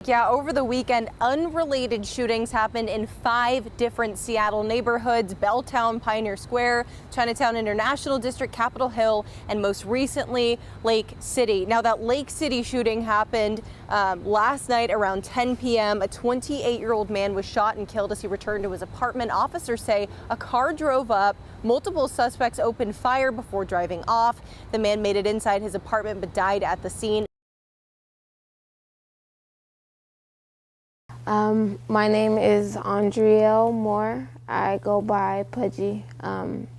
Yeah, over the weekend, unrelated shootings happened in 5 different Seattle neighborhoods: Belltown, Pioneer Square, Chinatown International District, Capitol Hill, and most recently, Lake City. Now, that Lake City shooting happened last night around 10 p.m. A 28-year-old man was shot and killed as he returned to his apartment. Officers say a car drove up. Multiple suspects opened fire before driving off. The man made it inside his apartment but died at the scene. My name is Andriel Moore. I go by Pudgy.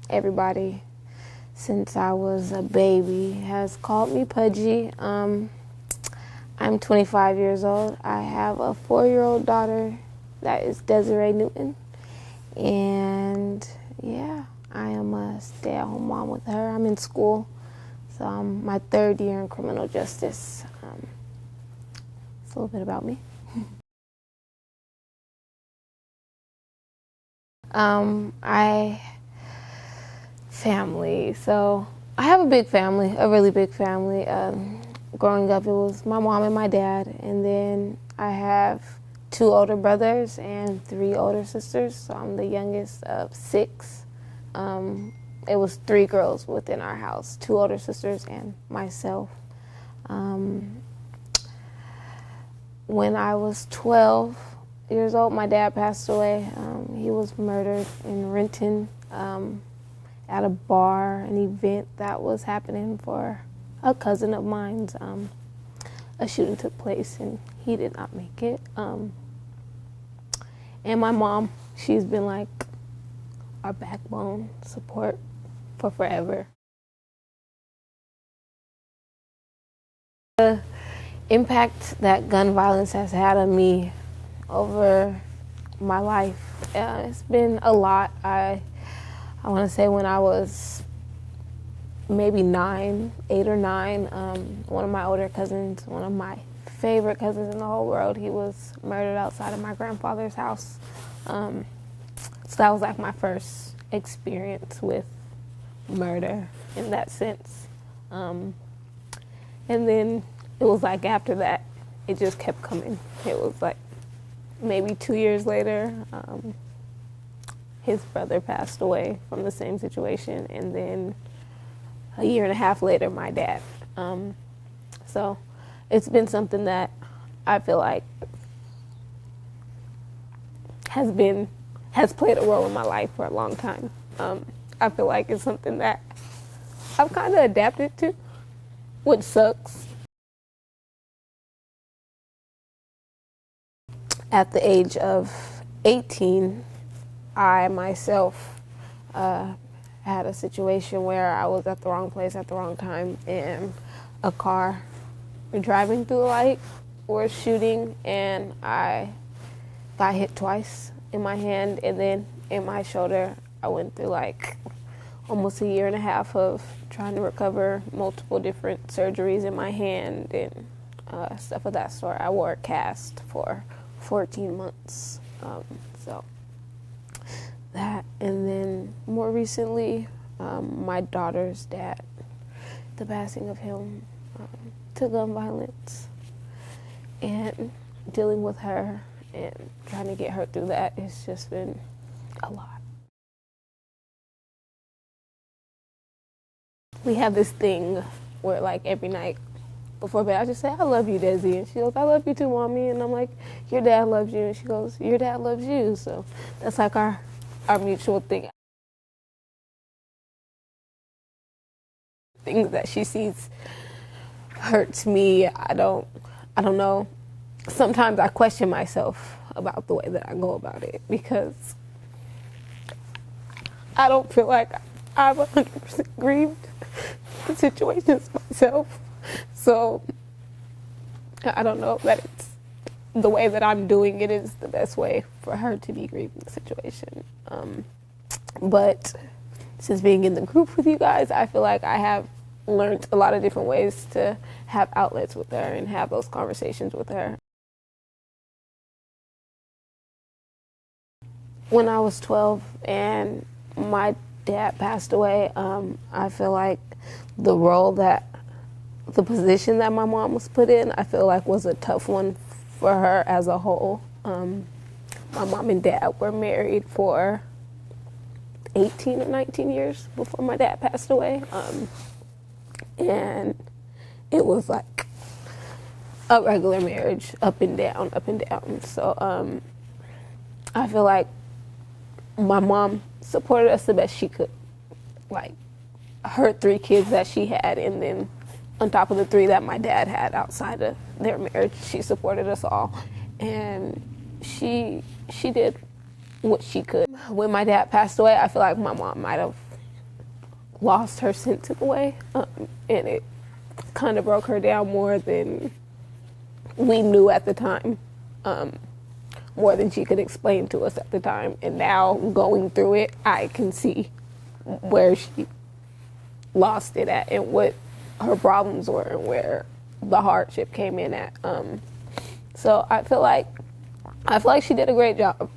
Everybody since I was a baby has called me Pudgy. I'm 25 years old. I have a 4-year-old daughter that is Desiree Newton. And yeah, I am a stay-at-home mom with her. I'm in school, so I'm my 3rd year in criminal justice. It's a little bit about me. Family. So I have a big family, a really big family. Growing up, it was my mom and my dad, and then I have 2 older brothers and 3 older sisters. So I'm the youngest of 6. It was 3 girls within our house, 2 older sisters and myself. When I was 12 years old, my dad passed away. He was murdered in Renton at a bar, an event that was happening for a cousin of mine's. A shooting took place and he did not make it. And my mom, she's been like our backbone, support for forever. The impact that gun violence has had on me over my life, it's been a lot. I want to say when I was maybe 8 or 9, one of my older cousins, one of my favorite cousins in the whole world, he was murdered outside of my grandfather's house. So that was like my first experience with murder in that sense. And then it was like after that, it just kept coming. It was like maybe 2 years later, his brother passed away from the same situation, and then a year and a half later, my dad. So it's been something that I feel like has played a role in my life for a long time. I feel like it's something that I've kind of adapted to, which sucks. At the age of 18, I myself had a situation where I was at the wrong place at the wrong time, and a car driving through the light was shooting, and I got hit twice in my hand and then in my shoulder. I went through like almost a year and a half of trying to recover multiple different surgeries in my hand and stuff of that sort. I wore a cast for 14 months. So that, and then more recently, my daughter's dad, the passing of him to gun violence, and dealing with her and trying to get her through that, it's just been a lot. We have this thing where like every night before bed, I just say, "I love you, Desi." And she goes, "I love you too, Mommy." And I'm like, "Your dad loves you." And she goes, "Your dad loves you." So that's like our mutual thing. Things that she sees hurts me. I don't know. Sometimes I question myself about the way that I go about it, because I don't feel like I'm 100% grieved the situations myself. So I don't know that it's the way that I'm doing it is the best way for her to be grieved in the situation. But since being in the group with you guys, I feel like I have learned a lot of different ways to have outlets with her and have those conversations with her. When I was 12 and my dad passed away, I feel like the position that my mom was put in, I feel like was a tough one for her as a whole. My mom and dad were married for 18 or 19 years before my dad passed away. And it was like a regular marriage, up and down, up and down. So I feel like my mom supported us the best she could. Like her 3 kids that she had, and then on top of the 3 that my dad had outside of their marriage, she supported us all. And she did what she could. When my dad passed away, I feel like my mom might have lost her sense in a way, and it kind of broke her down more than we knew at the time, more than she could explain to us at the time. And now going through it, I can see where she lost it at and what her problems were and where the hardship came in at. So I feel like she did a great job.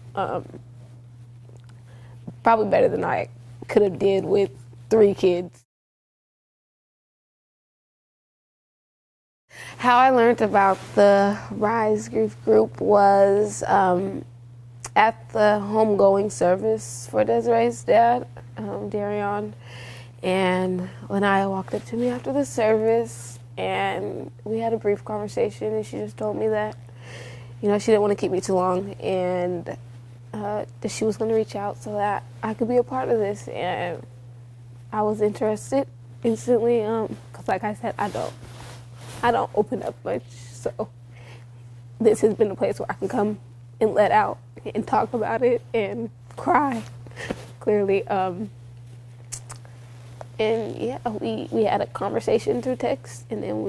Probably better than I could have did with 3 kids. How I learned about the Rise Grief Group was at the homegoing service for Desiree's dad, Darion. And Lanaya walked up to me after the service, and we had a brief conversation, and she just told me that, you know, she didn't want to keep me too long, and that she was going to reach out so that I could be a part of this. And I was interested instantly, because like I said, I don't open up much, so this has been a place where I can come and let out and talk about it and cry, clearly. And yeah, we had a conversation through text, and then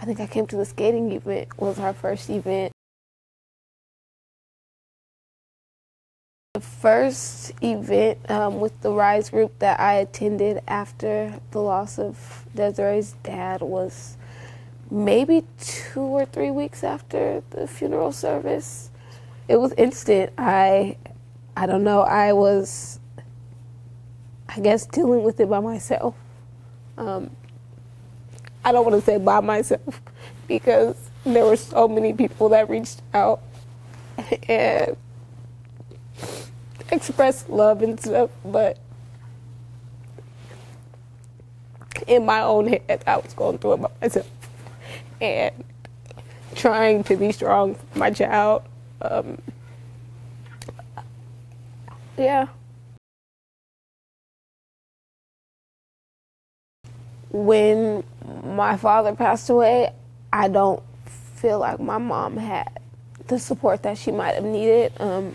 I think I came to the skating event, was our first event. The first event with the Rise group that I attended after the loss of Desiree's dad was maybe 2 or 3 weeks after the funeral service. It was instant. I don't know, I was, I guess, dealing with it by myself. I don't want to say by myself because there were so many people that reached out and expressed love and stuff, but in my own head, I was going through it by myself and trying to be strong for my child. Yeah. When my father passed away, I don't feel like my mom had the support that she might have needed.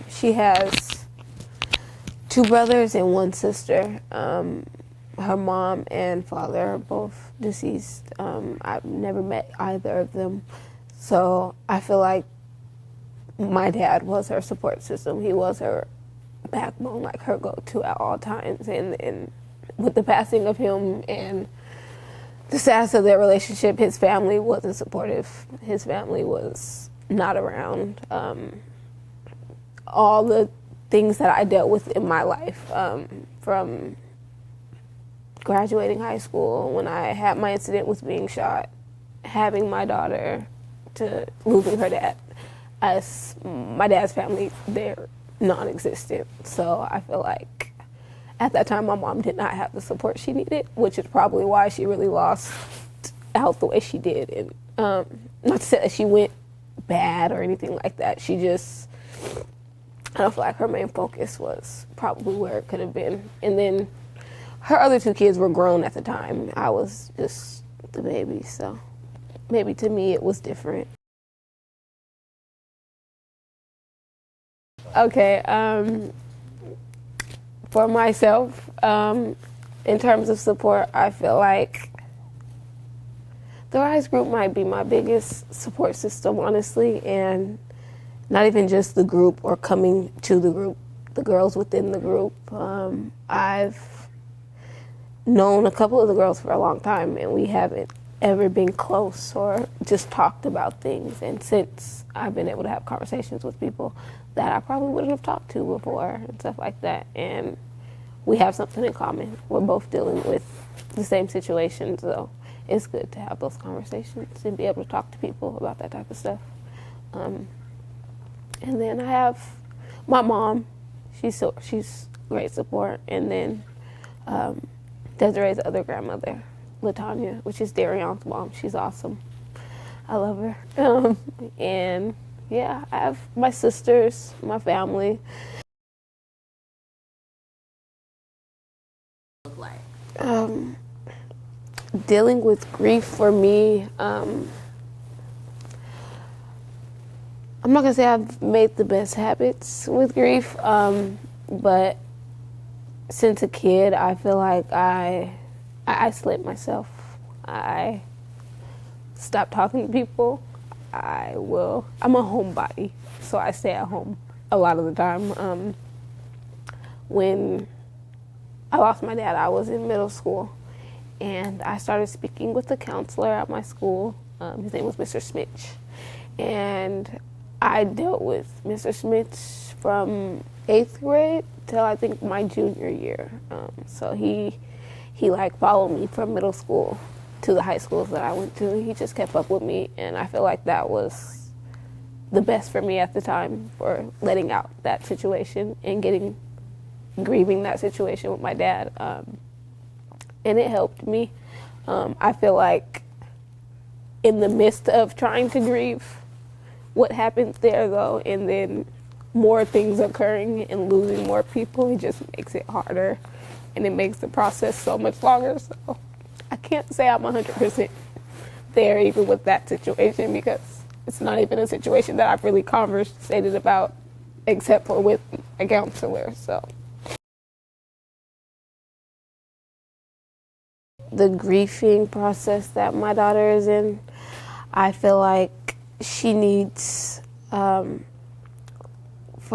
She has 2 brothers and 1 sister. Her mom and father are both deceased. I've never met either of them. So I feel like my dad was her support system. He was her backbone, like her go-to at all times. And with the passing of him and the sadness of their relationship, his family wasn't supportive. His family was not around. All the things that I dealt with in my life, from graduating high school, when I had my incident with being shot, having my daughter, to losing her dad. My dad's family, they're non-existent. So I feel like at that time my mom did not have the support she needed, which is probably why she really lost out the way she did. And not to say that she went bad or anything like that. She just, I don't feel like her main focus was probably where it could have been. And then her other 2 kids were grown at the time. I was just the baby, so maybe to me it was different. Okay, for myself, in terms of support, I feel like the Rise group might be my biggest support system, honestly, and not even just the group or coming to the group, the girls within the group. I've known a couple of the girls for a long time, and we haven't ever been close or just talked about things. And since I've been able to have conversations with people that I probably wouldn't have talked to before and stuff like that, and we have something in common. We're both dealing with the same situation, so it's good to have those conversations and be able to talk to people about that type of stuff. And then I have my mom. She's great support. And then Desiree's other grandmother, LaTanya, which is Darion's mom. She's awesome. I love her. And yeah, I have my sisters, my family. Dealing with grief for me, I'm not gonna say I've made the best habits with grief, but since a kid, I feel like I isolate myself. I stop talking to people. I'm a homebody, so I stay at home a lot of the time. When I lost my dad, I was in middle school, and I started speaking with the counselor at my school. His name was Mr. Smith, and I dealt with Mr. Smith from 8th grade till I think my junior year. So he like followed me from middle school to the high schools that I went to. He just kept up with me, and I feel like that was the best for me at the time for letting out that situation and grieving that situation with my dad. And it helped me. I feel like in the midst of trying to grieve, what happens there though, and then more things occurring and losing more people, it just makes it harder, and it makes the process so much longer. So I can't say I'm 100% there even with that situation, because it's not even a situation that I've really conversated about except for with a counselor. So the grieving process that my daughter is in, I feel like she needs for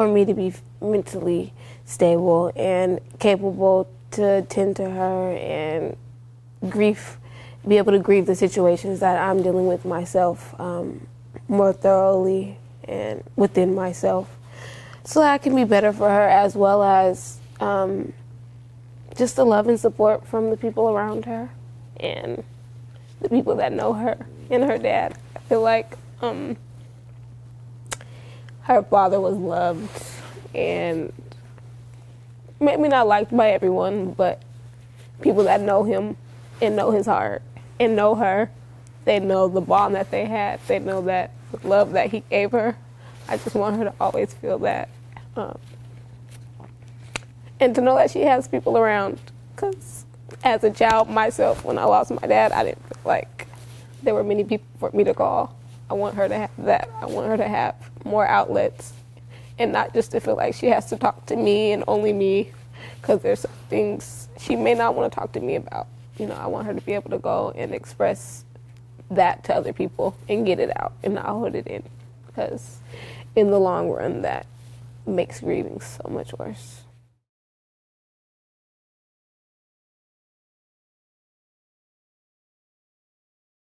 me to be mentally stable and capable to tend to her and be able to grieve the situations that I'm dealing with myself more thoroughly and within myself, so that I can be better for her, as well as just the love and support from the people around her and the people that know her and her dad. I feel like her father was loved and maybe not liked by everyone, but people that know him and know his heart and know her, they know the bond that they had. They know that love that he gave her. I just want her to always feel that. And to know that she has people around, because as a child myself, when I lost my dad, I didn't feel like there were many people for me to call. I want her to have that. I want her to have more outlets, and not just to feel like she has to talk to me and only me, because there's some things she may not want to talk to me about. I want her to be able to go and express that to other people and get it out and not hold it in, because in the long run, that makes grieving so much worse.